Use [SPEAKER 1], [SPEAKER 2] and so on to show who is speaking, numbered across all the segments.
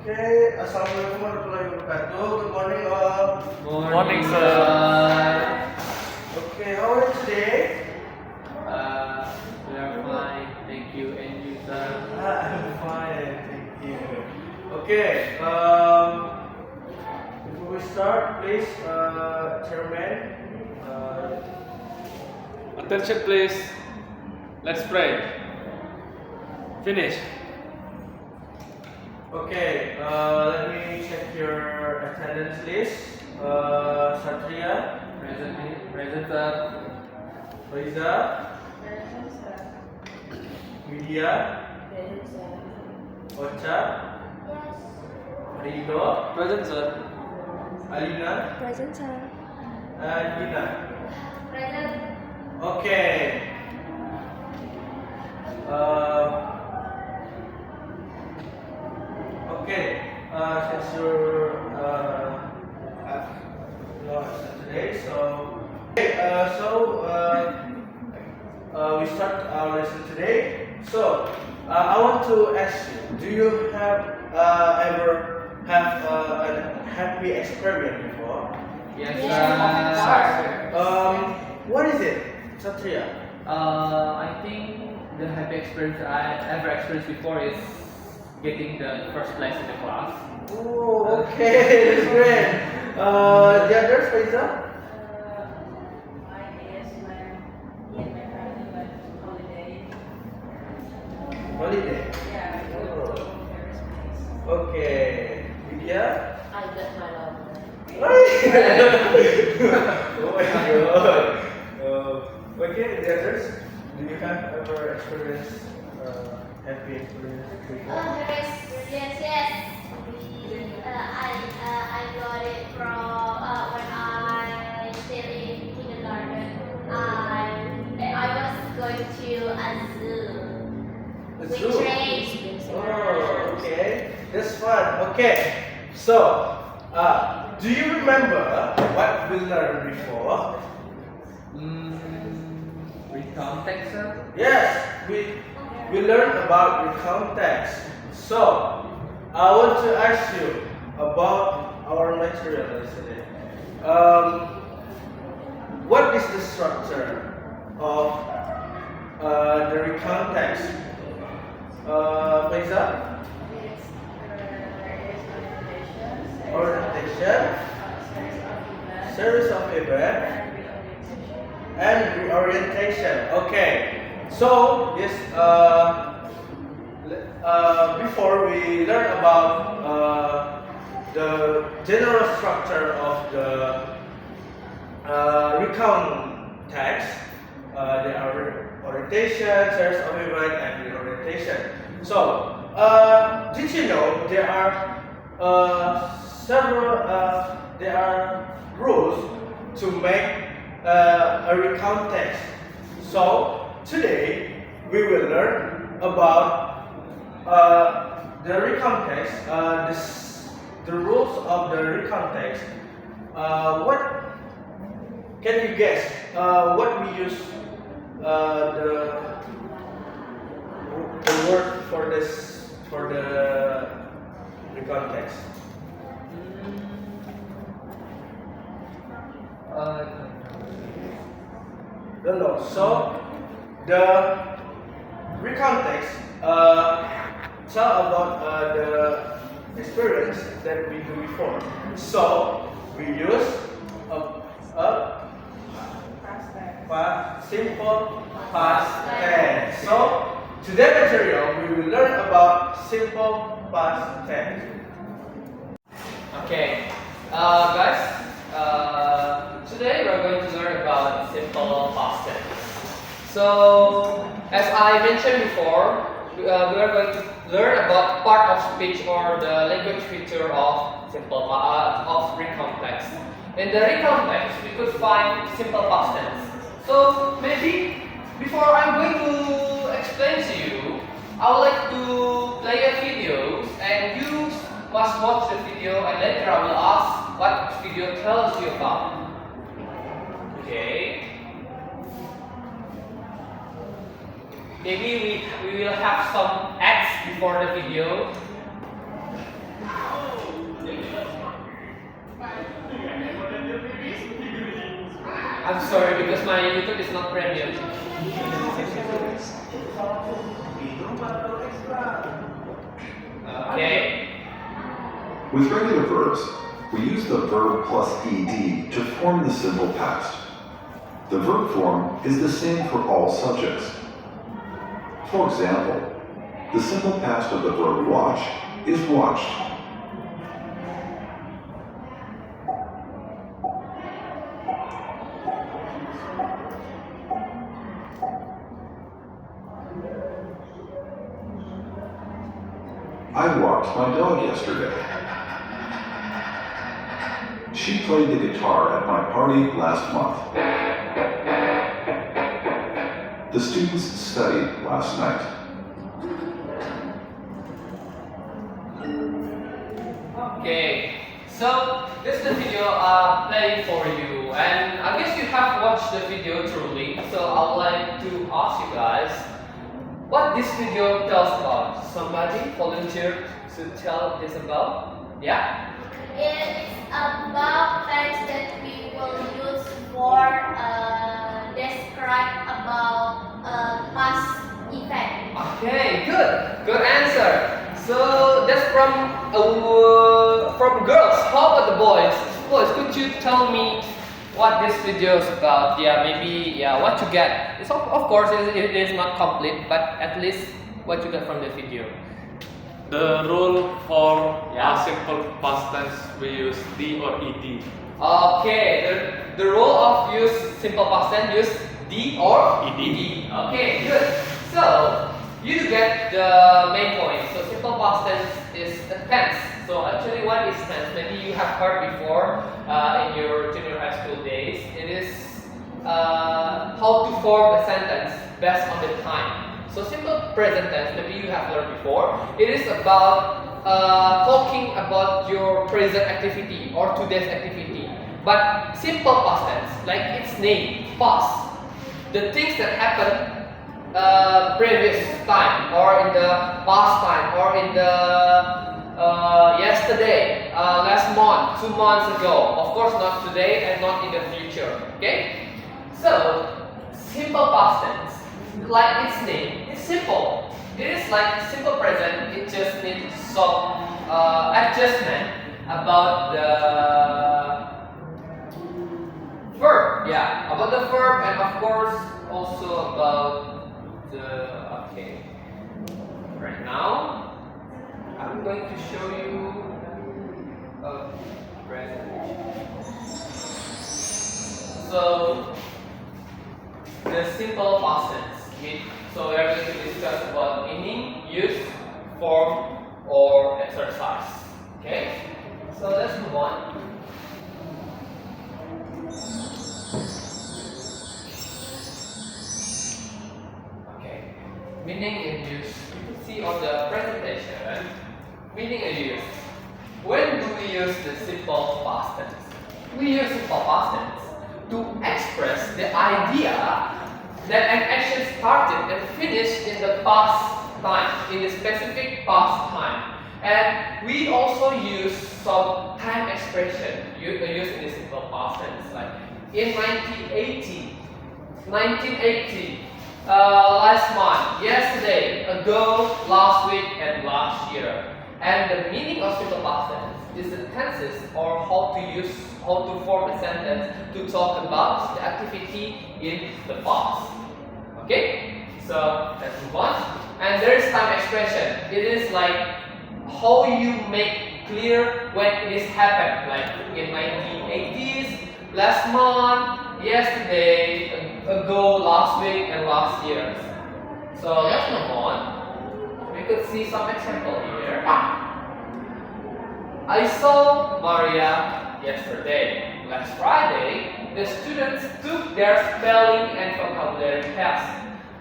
[SPEAKER 1] Okay, Assalamualaikum warahmatullahi wabarakatuh. Good morning all.
[SPEAKER 2] Morning, sir.
[SPEAKER 1] Okay, how are you today?
[SPEAKER 2] We are fine, thank you. And you, sir?
[SPEAKER 1] I'm fine, thank you. Okay, before we start, please, Chairman,
[SPEAKER 2] Attention, please. Let's pray. Finish.
[SPEAKER 1] okay, let me check your attendance list. Satria,
[SPEAKER 2] Present, sir.
[SPEAKER 1] Faiza, Widya, Ocha, Rido,
[SPEAKER 2] Present, sir.
[SPEAKER 1] Alina,
[SPEAKER 3] Present, sir.
[SPEAKER 1] and Gina.
[SPEAKER 3] Present.
[SPEAKER 1] Okay. Okay. Since you're today, so okay, we start our lesson today. So I want to ask you: do you have ever have a happy experience before?
[SPEAKER 2] Yes,
[SPEAKER 3] Yes,
[SPEAKER 2] sir.
[SPEAKER 1] What is it, Satria?
[SPEAKER 2] I think the happy experience I ever experienced before is getting the first place in the class.
[SPEAKER 1] Oh, okay, that's great. The others, Faiza?
[SPEAKER 3] I guess when me and my family went on holiday.
[SPEAKER 1] Holiday.
[SPEAKER 3] Yeah, we go to Paris place.
[SPEAKER 1] Okay. Vidya?
[SPEAKER 3] I got my love.
[SPEAKER 1] Oh my god. Okay, the others? Do you have ever experienced happy experience before?
[SPEAKER 4] Yes. I got it from when I still in kindergarten. I was going to a zoo.
[SPEAKER 1] The
[SPEAKER 4] With
[SPEAKER 1] zoo?
[SPEAKER 4] trains.
[SPEAKER 1] Oh, okay. That's fun. Okay. So, do you remember what we learned before?
[SPEAKER 2] Recount text, sir.
[SPEAKER 1] Yes, we learned about the context. So, I want to ask you about our material today. What is the structure of the recount text? Faiza? Orientation, series of events, and reorientation. Okay. So yes, before we learn about the general structure of the recount text, there are orientation, series of events, and reorientation. So, did you know there are there are rules to make a recount text. So today we will learn about the recount text, the rules of the recount text. What can you guess? What we use the word for the recount text? Don't know. So the recount text tell about the experience that we do before. So we use a simple past tense. So today material we will learn about simple past tense.
[SPEAKER 2] Okay, guys. Today we're going to learn about simple past tense. So, as I mentioned before, we are going to learn about part of speech or the language feature of of recount text. In the recount text, we could find simple past tense. So maybe before I'm going to explain to you, I would like to play a video, and you must watch the video, and later I will ask what video tells you about. Okay. Maybe we will have some ads before the video. I'm sorry because my YouTube is not premium. Okay.
[SPEAKER 5] With regular verbs, we use the verb plus ed to form the simple past. The verb form is the same for all subjects. For example, the simple past of the verb watch is watched. I walked my dog yesterday. She played the guitar at my party last month. The students studied last night.
[SPEAKER 2] Okay, so this is the video playing for you, and I guess you have watched the video truly. So I would like to ask you guys what this video tells about. Somebody volunteered to tell this about? Yeah?
[SPEAKER 4] It is about terms that we will use for describe about past event.
[SPEAKER 2] Okay, good answer. So that's from girls. How about the boys? Boys, could you tell me what this video is about? Yeah, maybe what you get. It's of course it is not complete, but at least what you get from the video.
[SPEAKER 6] The rule for
[SPEAKER 2] Yeah.
[SPEAKER 6] a simple past tense, we use D or ED.
[SPEAKER 2] Okay, the rule of use simple past tense, use D or
[SPEAKER 6] ED.
[SPEAKER 2] Okay, good. So you get the main point. So simple past tense is a tense. So actually, what is tense? Maybe you have heard before in your junior high school days. It is how to form a sentence based on the time. So simple present tense, maybe you have learned before. It is about talking about your present activity or today's activity. But simple past tense, like its name, past. The things that happened previous time, or in the past time, or in the yesterday, last month, 2 months ago. Of course, not today and not in the future. Okay? So simple past tense, like its name, is simple. It is like simple present. It just needs some adjustment about the verb. Yeah, about the verb, and of course also about the. Okay. Right now, I'm going to show you a presentation. So the simple past tense. So we are going to discuss about meaning, use, form, or exercise. Okay? So let's move on. Okay. Meaning and use. You can see on the presentation, meaning and use. When do we use the simple past tense? We use simple past tense to express the idea that an action started and finished in the past time, in the specific past time. And we also use some time expression used in the simple past tense, like in 1980, last month, yesterday, ago, last week, and last year. And the meaning of simple past tense is the tenses, or how to form a sentence to talk about the activity in the past. Okay, so let's move on. And there is time expression. It is like how you make clear when it is happened, like in 1980s, last month, yesterday, ago, last week, and last year. So let's move on. We could see some example here. I saw Maria yesterday. Last Friday, the students took their spelling and vocabulary test.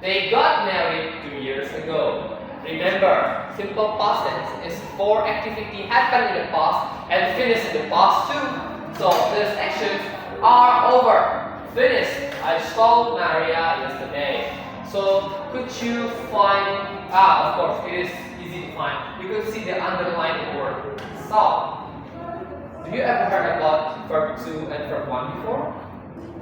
[SPEAKER 2] They got married 2 years ago. Remember, simple past tense is for activity happened in the past and finished in the past too. So these actions are over. Finished. I saw Maria yesterday. So could you find? Of course, it is easy to find. You could see the underlined word. So. Do you ever heard about verb 2 and verb 1 before?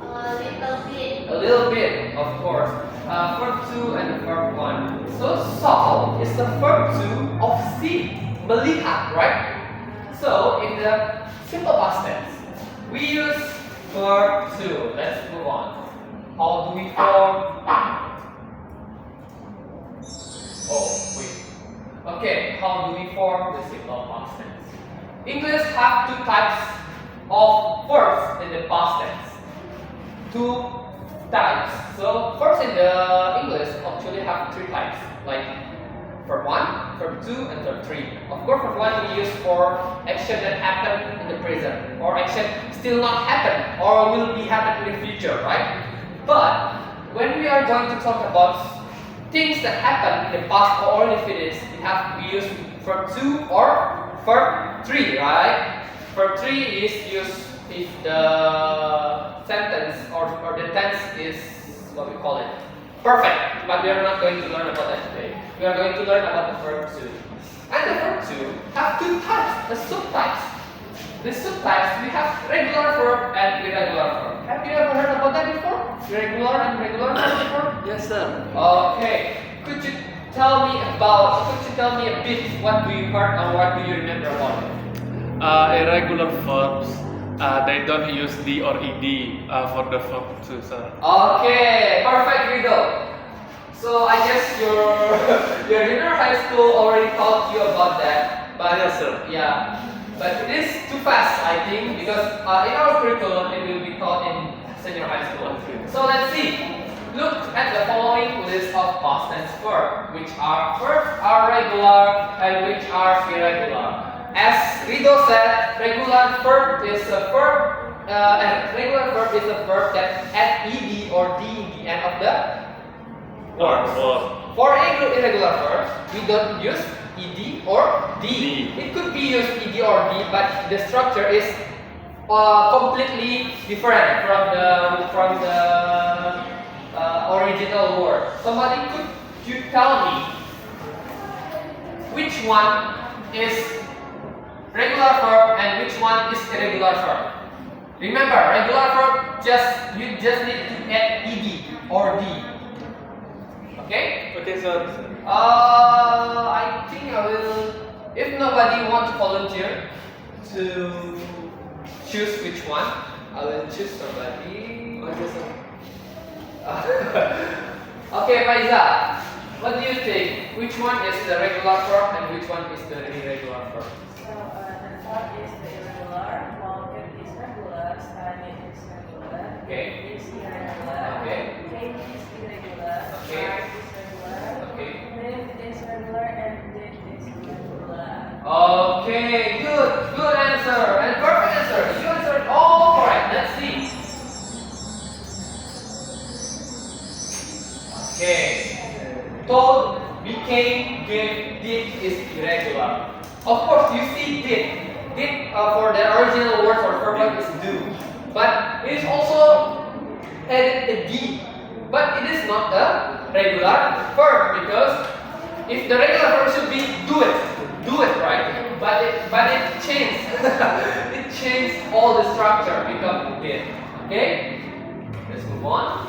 [SPEAKER 4] A little bit.
[SPEAKER 2] A little bit, of course. Verb 2 and verb 1. So saw is the verb 2 of see, melihat, right? So in the simple past tense, we use verb 2. Let's move on. How do we form? Oh, wait. Okay, how do we form the simple past tense? English have two types of verbs in the past tense. Two types. So verbs in the English actually have three types, like verb 1, verb 2, and verb 3. Of course, verb 1 we use for action that happened in the present, or action still not happened, or will be happen in the future, right? But when we are going to talk about things that happen in the past or already finished, we use verb 2 or verb 3, right? Verb 3 is used if the sentence or the tense is what we call it perfect, but we are not going to learn about that today. We are going to learn about the verb 2. And the verb 2 have two types, the subtypes. The subtypes, we have regular verb and irregular verb. Have you ever heard about that before? Regular and regular verb before?
[SPEAKER 6] Yes, sir.
[SPEAKER 2] Okay. Could you tell me a bit what do you heard or what do you remember about it?
[SPEAKER 6] Irregular verbs, they don't use the or ed for the verb too, sir.
[SPEAKER 2] Okay, perfect, Rido. So I guess your junior high school already taught you about that, but
[SPEAKER 6] Yes, sir.
[SPEAKER 2] yeah, but it is too fast, I think, because in our curriculum it will be taught in senior high school. So let's see. Look at the following list of past tense verbs, which are regular and which are irregular. As Rido said, regular verb is a verb that add ed or d in the end of the words. For irregular verbs, we don't use ed or d. It could be used ed or d, but the structure is completely different from the original word. Somebody, could you tell me which one is regular verb and which one is irregular verb? Remember, regular verb you just need to add ed or d. Okay?
[SPEAKER 6] Okay, sir.
[SPEAKER 2] I think I will. If nobody wants to volunteer to choose which one, I will choose somebody.
[SPEAKER 6] Okay, sir.
[SPEAKER 2] Okay, Faiza, what do you think? Which one is the regular verb and which one is the irregular verb?
[SPEAKER 3] So the thought is the irregular, walking is regular, studying is regular,
[SPEAKER 2] Okay.
[SPEAKER 3] is irregular,
[SPEAKER 2] Okay.
[SPEAKER 3] came is irregular,
[SPEAKER 2] Okay.
[SPEAKER 3] start is regular,
[SPEAKER 2] Okay.
[SPEAKER 3] live is regular, and did is irregular.
[SPEAKER 2] Okay, good answer and perfect answer. You answered all correct. Let's see. Okay. Told, became, gave, did is irregular. Of course, you see did. Did for the original word for verb is do. But it is also added a d. But it is not a regular verb because if the regular verb should be do it, right? But it changed. It changed all the structure become did. Okay? Let's move on.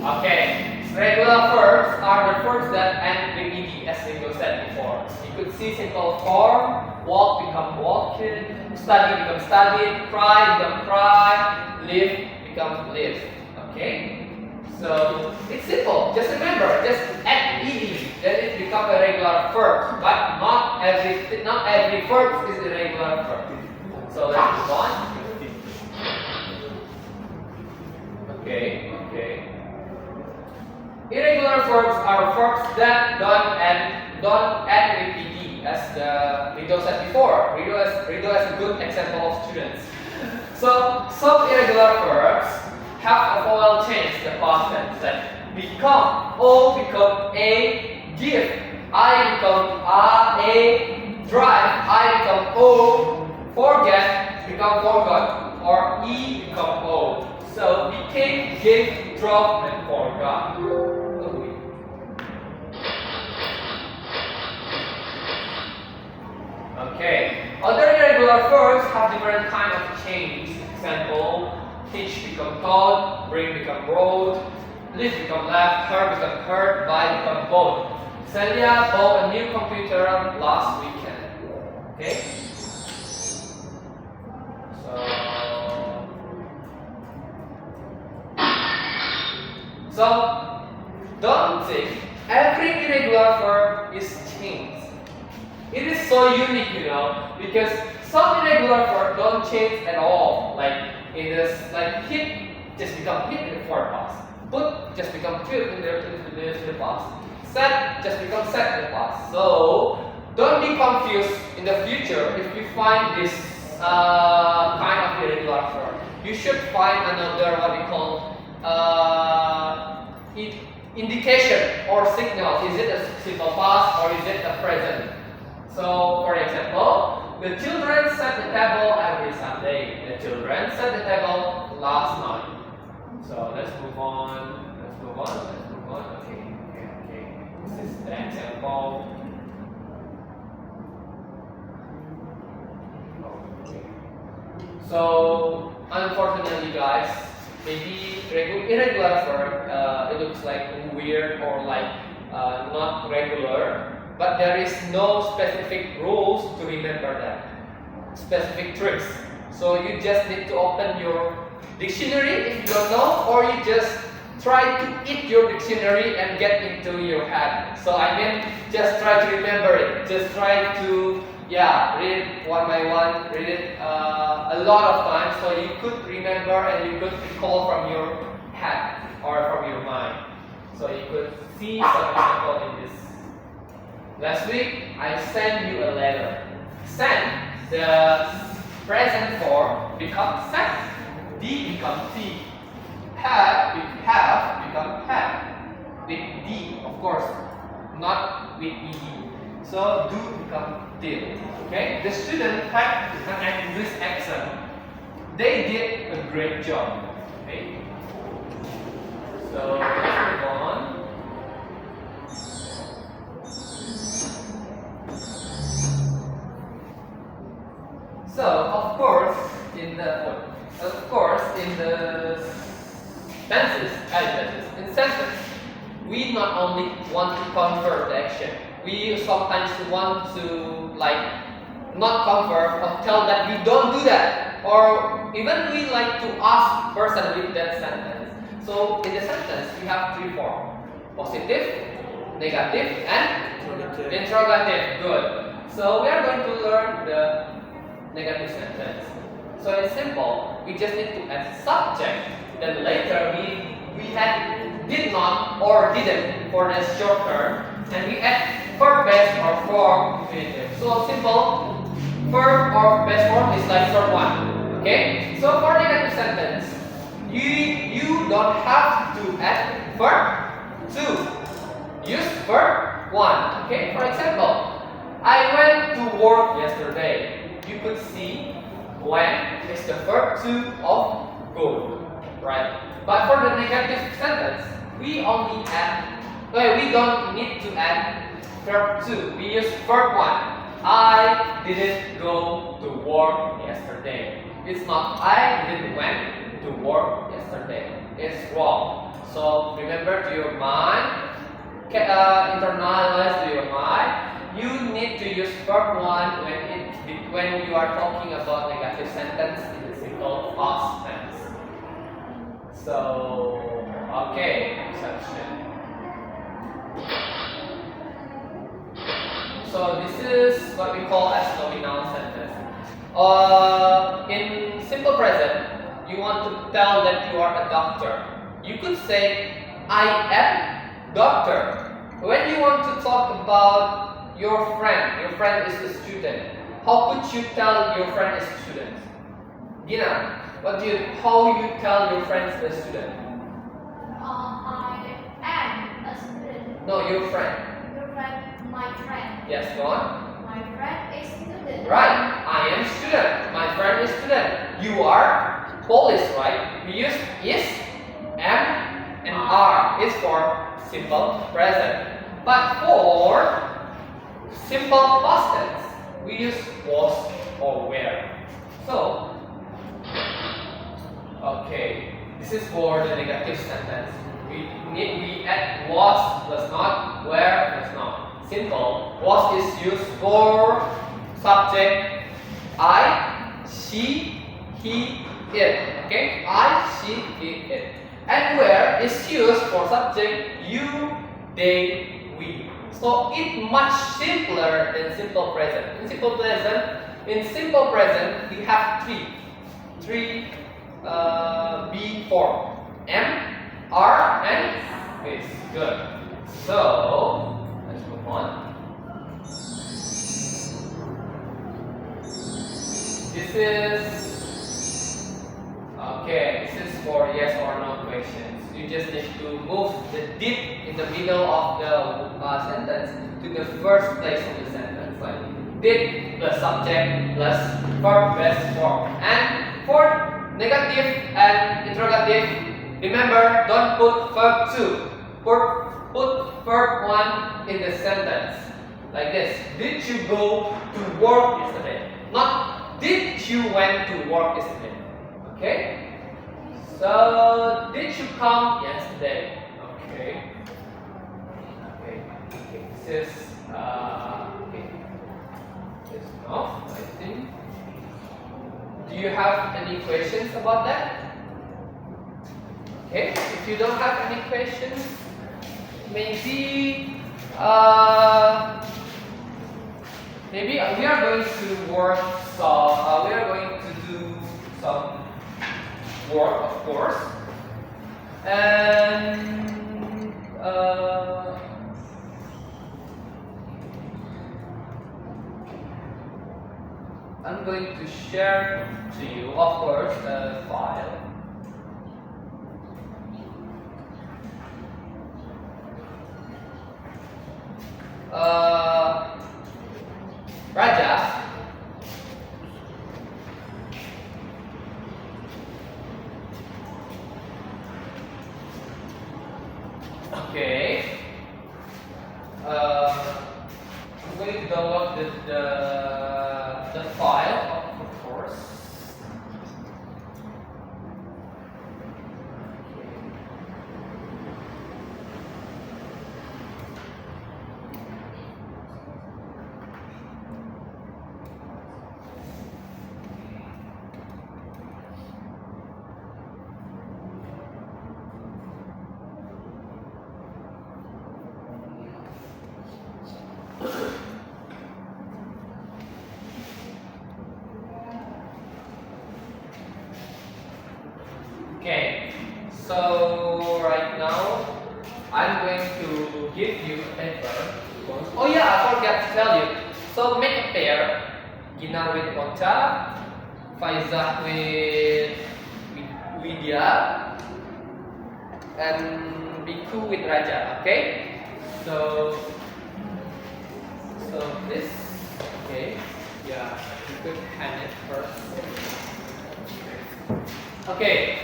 [SPEAKER 2] Okay, regular verbs are the verbs that end with ed, as Ringo said before. You could see simple form: walk become walked, study become studied, cry become cry, live become lived. Okay, so it's simple. Just remember, just add ed, then it becomes a regular verb. But not every verb is a regular verb. So let's move on. Okay. Irregular verbs are verbs that don't end with ed, as Rido said before. Rido is a good example of students. So some irregular verbs have a vowel change, the past tense. Like become, O become a, give, I become a, drive, I become o, forget become forgot, or e become o. So became, gave, dropped, and forgot. Irregular verbs have different kind of change. Example, teach become taught, bring become brought, live become left, her become heard, buy become bought. Celia bought a new computer last weekend. Okay? So don't think every irregular verb is changed. It is so unique, because some irregular verbs don't change at all. Like in this, like hit just become hit in the forward past. Put just become put in the past. Set just become set in the past. So don't be confused in the future if you find this kind of irregular verb. You should find another what we call indication or signal. Is it a simple past or is it a present? So, for example, the children set the table every Sunday. The children set the table last night. So let's move on. Okay. This is the example. Okay. So, unfortunately, guys, maybe irregular verb, it looks like weird or like not regular, but there is no specific rules to remember that, specific tricks. So you just need to open your dictionary if you don't know, or you just try to eat your dictionary and get into your head. So I mean, just try to remember it. Just try to read it one by one, read it a lot of times so you could remember and you could recall from your head or from your mind. So you could see some example in this. Last week I sent you a letter. Send, the present form becomes sent. D becomes T. Have become had. With D, of course, not with ED. So do become did. Okay? The student had an English accent. They did a great job. Okay? So let's move on. So of course in the sentence, we not only want to convert the action, we sometimes want to not convert or tell that we don't do that, or even we like to ask person with that sentence. So in the sentence we have three forms: positive, negative, and interrogative. Good. So we are going to learn the negative sentence. So it's simple. We just need to add subject. Then later we had did not or didn't for the short term, and we add verb base or form infinitive. So simple. Verb or base form is like verb 1. Okay. So for negative sentence, you don't have to add verb 2. Use verb 1. Okay. For example, I went to work yesterday. You could see when is the verb 2 of go, right? But for the negative sentence, we don't need to add verb 2. We use verb 1. I didn't go to work yesterday. It's not I didn't went to work yesterday. It's wrong. So remember to your mind, internalize to your mind. You need to use verb 1 when you are talking about negative sentence in the simple past tense. So, okay, exception. So this is what we call as nominal sentence. In simple present, you want to tell that you are a doctor. You could say, I am doctor. When you want to talk about your friend is a student. How could you tell your friend is a student? Gina, how you tell your friend is a student?
[SPEAKER 4] I am a student.
[SPEAKER 2] No, your friend.
[SPEAKER 4] Your friend, my friend.
[SPEAKER 2] Yes, go on.
[SPEAKER 4] My friend is student.
[SPEAKER 2] Right, I am student. My friend is student. You are police, right? We use is, am, and are. It's for simple present. But for simple past tense, we use was, or where. So, okay, this is for the negative sentence. We add was plus not, where plus not. Simple. Was is used for subject I, she, he, it. Okay, I, she, he, it. And where is used for subject you, they, we. So it much simpler than simple present. In simple present, we have three be form: am, are, and is. Good. So let's move on. This is okay. This is for yes or no questions. You just need to move the did in the middle of the sentence to the first place of the sentence, like did plus subject plus verb plus form. And for negative and interrogative, remember, don't put verb 2. Put verb 1 in the sentence, like this. Did you go to work yesterday? Not did you went to work yesterday. Okay? So, did you come yesterday? Okay. This is okay. This is enough, I think. Do you have any questions about that? Okay. If you don't have any questions, maybe we are going to work. We are going to do some work, of course, and I'm going to share to you, of course, the file. Raja. Okay. I'm going to download the file, of course. Okay, so right now I'm going to give you a paper. Oh yeah, I forgot to tell you. So make a pair. Gina with Poncha, Faizah with Widya, and Biku with Raja. Okay, so this. Okay, yeah, you could hand it first. Okay.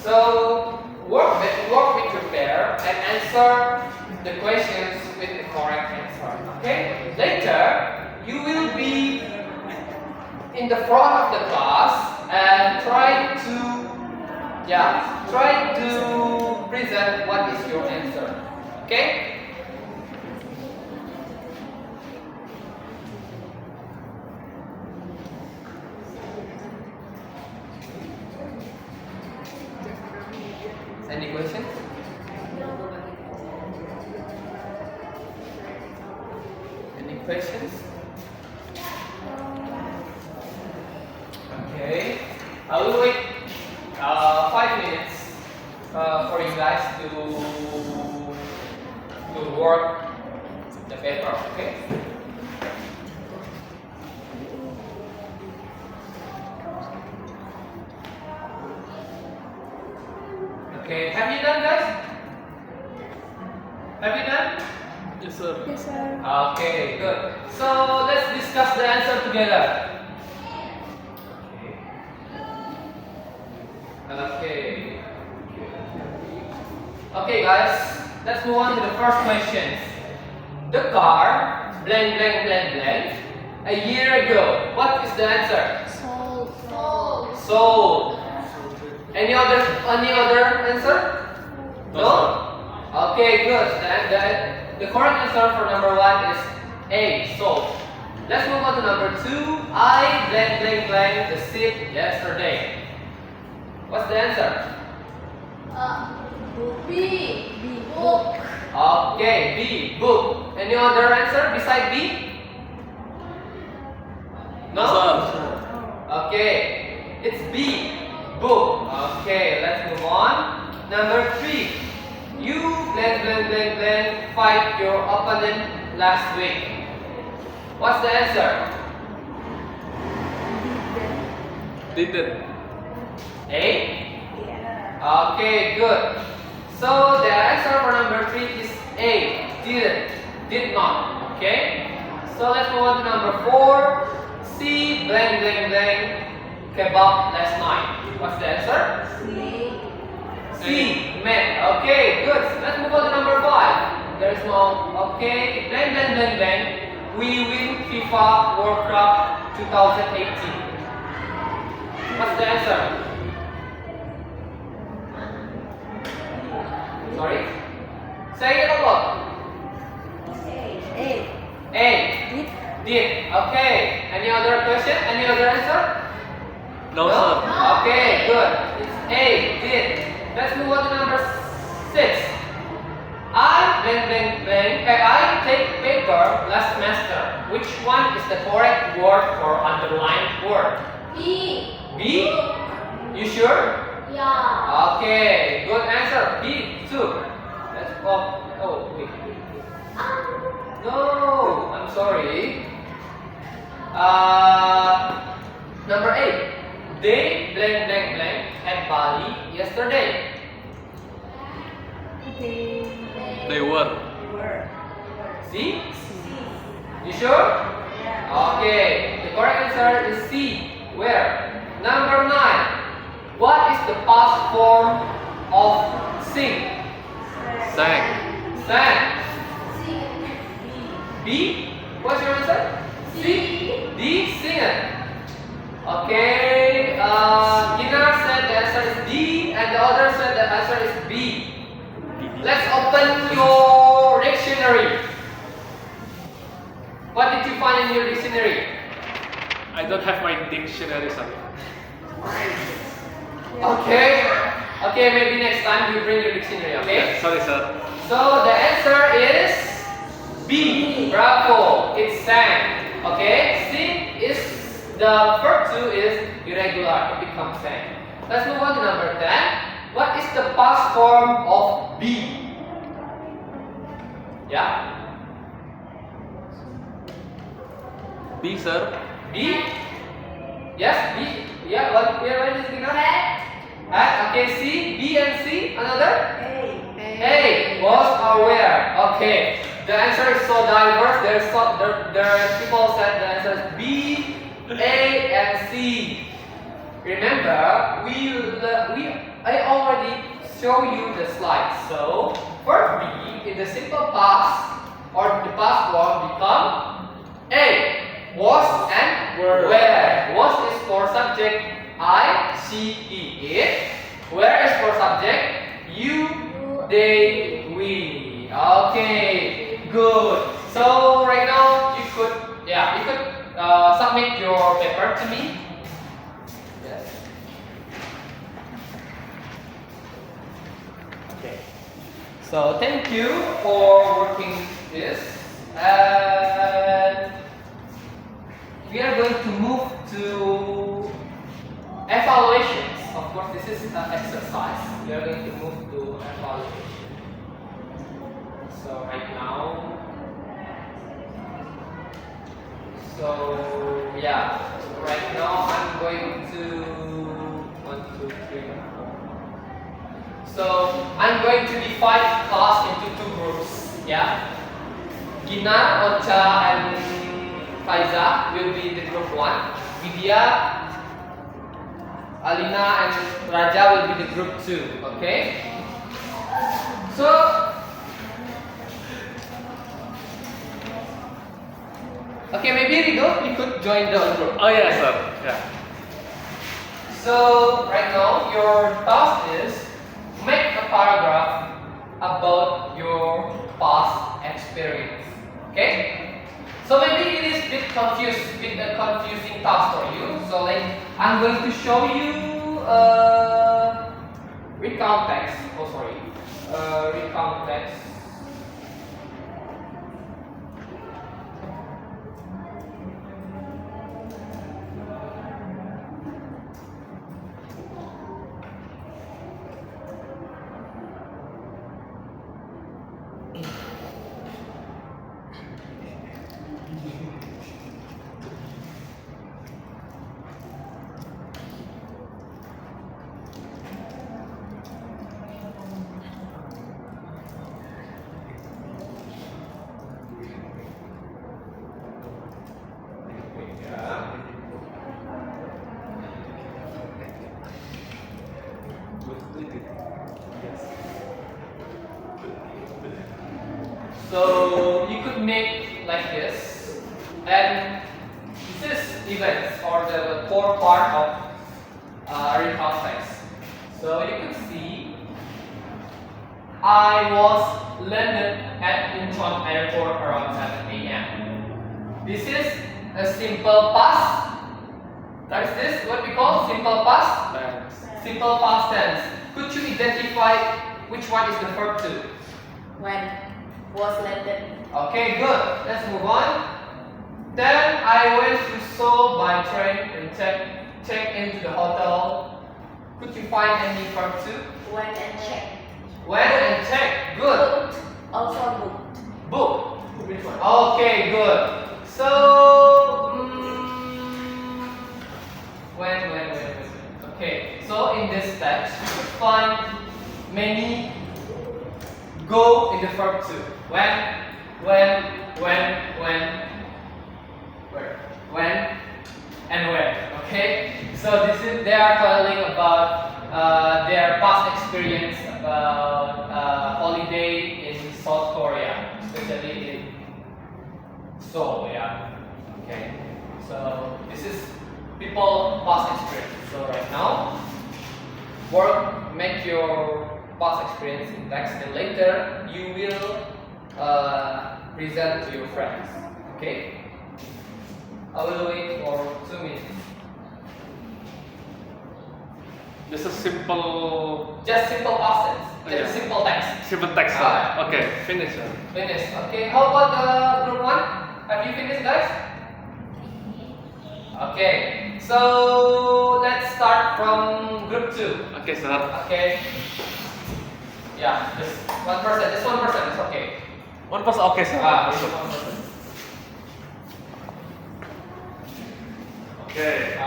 [SPEAKER 2] So work with your pair and answer the questions with the correct answer. Okay? Later, you will be in the front of the class and try to present what is your answer. Okay? Any questions? Any questions? Okay. I will wait 5 minutes for you guys to work the paper. Okay. Okay, have you done, guys? Have you done?
[SPEAKER 6] Yes, sir.
[SPEAKER 3] Yes, sir.
[SPEAKER 2] Okay, good. So let's discuss the answer together. Okay. Okay, guys. Let's move on to the first questions. The car blank blank blank blank a year ago. What is the answer?
[SPEAKER 4] Sold.
[SPEAKER 2] Sold. Any other answer? No? Okay, good. The correct answer for number 1 is A, sold. Let's move on to number 2. I the seat yesterday. What's the answer?
[SPEAKER 4] B. Book.
[SPEAKER 2] Okay, B, book. Any other answer beside B? No? Okay, it's B, book. Okay, let's move on. Number 3. You fight your opponent last week. What's the answer?
[SPEAKER 6] Didn't.
[SPEAKER 2] A? Okay, good. So the answer for number 3 is A. Did not. Okay? So let's move on to number 4. C kebab last night. What's the answer? C. Met. Okay, good. Let's move on to number 5. There's no. Okay. We win FIFA World Cup 2018. What's the answer? Sorry? Say it out. A. Did. Okay. Any other question? Any other answer?
[SPEAKER 6] No, sir.
[SPEAKER 2] Okay, good. It's A. Did. Let's move on to number 6. I take paper last semester. Which one is the correct word for underlined word?
[SPEAKER 4] B.
[SPEAKER 2] B? You sure?
[SPEAKER 4] Yeah.
[SPEAKER 2] Okay, good answer. B, too. Let's go. Oh, wait. No, I'm sorry. Number 8. They at Bali yesterday.
[SPEAKER 6] They were.
[SPEAKER 2] C? You sure? Okay, the correct answer is C. Where? Number 9. What is the past form of sing?
[SPEAKER 6] Sang.
[SPEAKER 2] Sang. B? What's your answer? C. D. Singen. Okay, Gina said the answer is D, and the other said the answer is B. Let's open your dictionary. What did you find in your dictionary?
[SPEAKER 6] I don't have my dictionary, sir.
[SPEAKER 2] Okay, maybe next time you bring your dictionary, okay?
[SPEAKER 6] Sorry, sir.
[SPEAKER 2] So the answer is B. Bravo. It's sang. Okay, sing is the verb 2 is irregular. It becomes sang. Let's move on to number 10. What is the past form of be? Yeah?
[SPEAKER 6] B, sir.
[SPEAKER 2] Be? Yes, be. Yeah, what is it now? Had. Okay, C. B and C. Another? A. Was or where? Okay. The answer is so diverse. There are people said the answer is B, A, and C. Remember, I already show you the slide. So for B, in the simple past or the past form become A. Was and where. Was is for subject I, she, he, it. Where is for subject you, they, we. Okay, good. So right now you could submit your paper to me. Yes. Okay. So thank you for working this, and we are going to move to evaluations. Of course, this is an exercise. We are going to move to evaluation. So right now, right now I'm going to 1, 2, 3, 4. So I'm going to divide class into 2 groups. Yeah, Gina, Ocha, and Faiza will be the group 1. Vidya, Alina, and Raja will be the group 2. Okay. So Okay, maybe Rido, you could join the group.
[SPEAKER 6] Oh yeah, sir. Yeah.
[SPEAKER 2] So right now your task is make a paragraph about your past experience. Okay? So maybe it is a confusing task for you. So like I'm going to show you recount text. Oh sorry. Recount text. So you could make like this, and this is events or the core part of recount text. So you can see I was landed at Incheon Airport around 7 a.m. This is a simple past. That is this what we call simple past. Simple past tense. Could you identify which one is the verb to?
[SPEAKER 3] When was landed.
[SPEAKER 2] Okay, good. Let's move on. Then I went to Seoul by train and check into the hotel. Could you find any verb to?
[SPEAKER 3] Went and checked.
[SPEAKER 2] Went and checked. Good.
[SPEAKER 3] Booked. Also booked.
[SPEAKER 2] Book. Okay, good. So when. Okay. So in this text, you could find many go in the verb to. When, where, and when. Okay. So this is they are telling about their past experience about holiday in South Korea, especially in Seoul. Yeah. Okay. So this is people past experience. So right now, make your past experience in text, and later you will present to your friends. Okay? I will wait for 2 minutes.
[SPEAKER 6] Just a simple.
[SPEAKER 2] Just simple past tense. Just
[SPEAKER 6] Yeah.
[SPEAKER 2] simple text.
[SPEAKER 6] Simple text.
[SPEAKER 2] Alright.
[SPEAKER 6] Okay, finish. Sir.
[SPEAKER 2] Finish. Okay. How about group 1? Have you finished, guys? Okay. So let's start from group 2.
[SPEAKER 6] Okay, sir.
[SPEAKER 2] Okay. Yeah, just one person. Just one person. It's okay.
[SPEAKER 6] One person. Okay, sir.
[SPEAKER 2] Just one person.
[SPEAKER 6] Okay.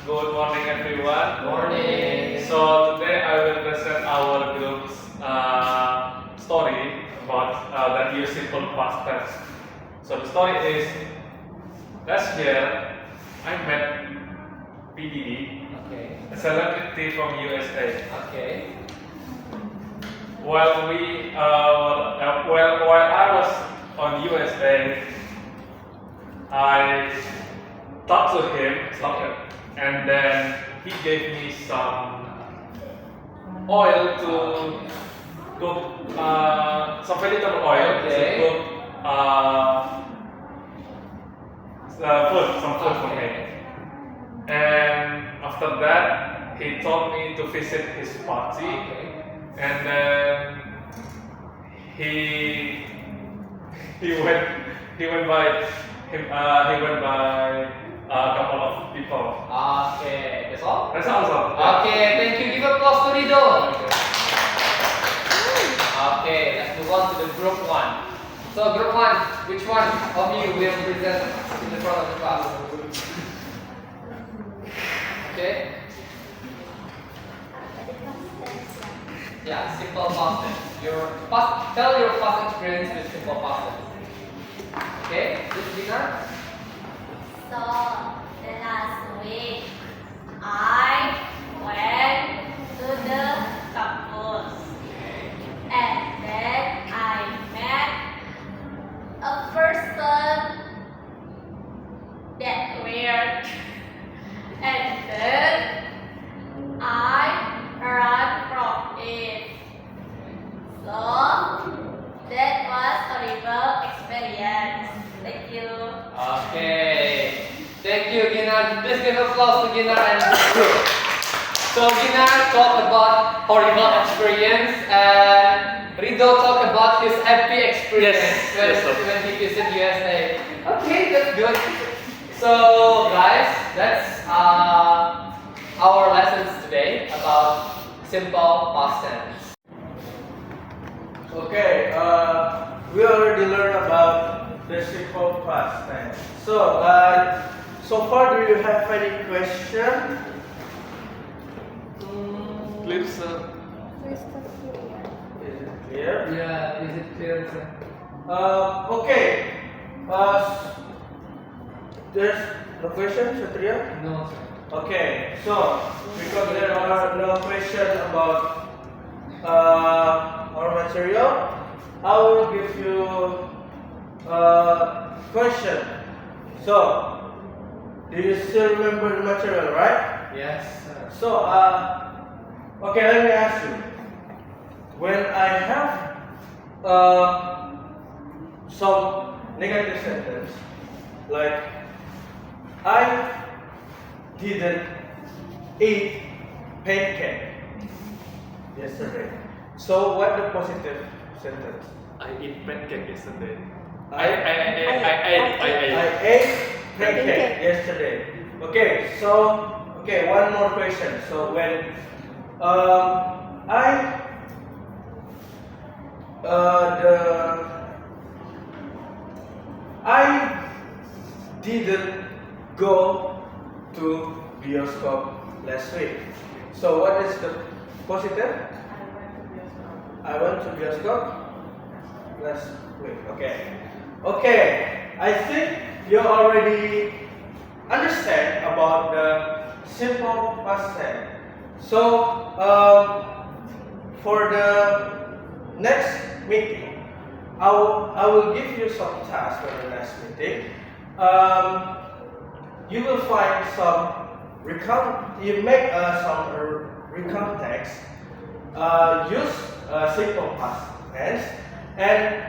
[SPEAKER 6] Good morning, everyone.
[SPEAKER 2] Morning.
[SPEAKER 6] So today I will present our group's story about that use simple past tense. So the story is last year I met PDD,
[SPEAKER 2] Okay.
[SPEAKER 6] a celebrity from USA.
[SPEAKER 2] Okay.
[SPEAKER 6] While I was on USA, I talked to him, and then he gave me some oil to cook, some vegetable oil
[SPEAKER 2] Okay.
[SPEAKER 6] to cook some food for me. And after that, he told me to visit his party.
[SPEAKER 2] Okay.
[SPEAKER 6] And then he went by a couple of people.
[SPEAKER 2] Okay. That's all.
[SPEAKER 6] That's awesome.
[SPEAKER 2] Okay. Thank you. Give applause to Rido. Okay. Let's move on to the group 1. So group 1, which one of you will present in the front of the class? Okay. Yeah, simple past tense. Tell your past experience with simple past tense. Okay, this dinner.
[SPEAKER 4] So the last week, I went to the campus, and then I met a person So that was horrible experience. Thank you.
[SPEAKER 2] Okay. Thank you, Ginar. Please give applause to Ginar and So Ginar talked about horrible experience and Rido talked about his happy experience when he visited USA. Okay, that's good. So guys, that's our lessons today about simple past tense.
[SPEAKER 1] Okay, we already learned about the simple past tense. So, so far, do you have any question?
[SPEAKER 6] Clear, sir.
[SPEAKER 1] Is it clear?
[SPEAKER 2] Yeah, is it clear, sir?
[SPEAKER 1] Okay. There's no question, Satria?
[SPEAKER 2] No, sir.
[SPEAKER 1] Okay, so because there are no questions about our material, I will give you a question. So, do you still remember the material, right?
[SPEAKER 2] Yes, sir.
[SPEAKER 1] So, okay, let me ask you. When I have some negative sentence, like I didn't eat pancake yesterday. So, what the positive sentence?
[SPEAKER 6] I eat pancake yesterday.
[SPEAKER 1] I
[SPEAKER 6] I
[SPEAKER 1] ate pancake yesterday. Okay, so one more question. So when I didn't go to bioscope last week. So what is the positive? I went to bioscope last week. Okay. I think you already understand about the simple past tense. So for the next meeting, I will give you some tasks for the next meeting. You will find some you make some recount text. Use simple past tense, and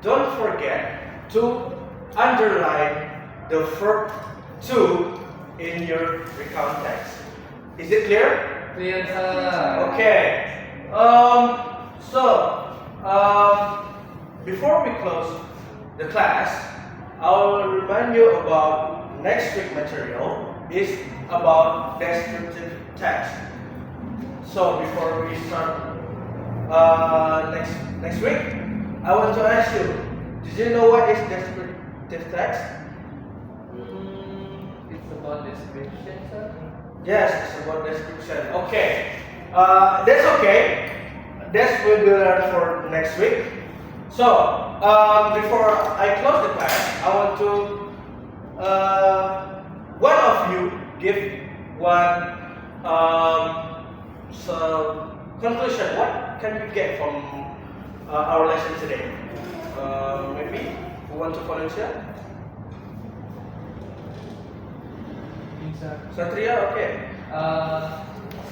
[SPEAKER 1] don't forget to underline the verb to in your recount text. Is it clear?
[SPEAKER 2] Clear, sir.
[SPEAKER 1] Okay. Before we close the class, I will remind you about next week material is about descriptive text. So before we start next week, I want to ask you, did you know what is descriptive text?
[SPEAKER 2] It's about description, sir.
[SPEAKER 1] Yes, it's about description. Okay. That's okay. That will be learned for next week. So, before I close the class, I want to one of you give one conclusion. What can you get from our lesson today? Maybe who want to volunteer? Satria, okay.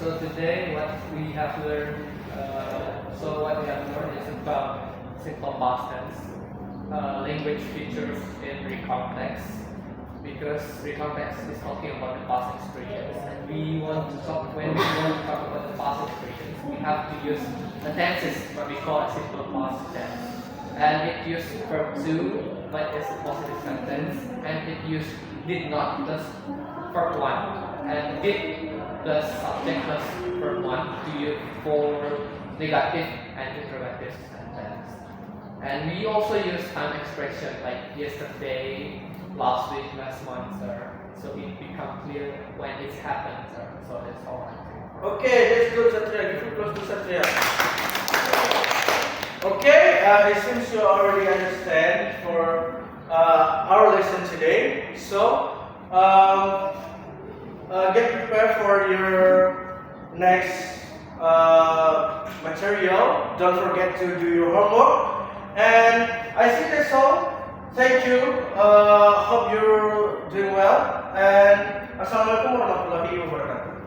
[SPEAKER 2] So today what we have learned is about simple past tense, language features in recontext, because recontext is talking about the past experience, and when we want to talk about the past experience, we have to use the tenses, what we call a simple past tense, and it used verb to, but it's a positive sentence, and it used did not plus verb 1, and did plus subject plus verb 1 to use for negative and interrogative sentence. And we also use time expression like yesterday, last week, last month, sir. So it becomes clear when it's happened, sir. So that's all I think.
[SPEAKER 1] Okay, that's good, Satria. Give it close to Satria. Okay, it seems you already understand for our lesson today. So, get prepared for your next material. Don't forget to do your homework. And I think that's all. Thank you. Hope you're doing well. And Assalamualaikum warahmatullahi wabarakatuh.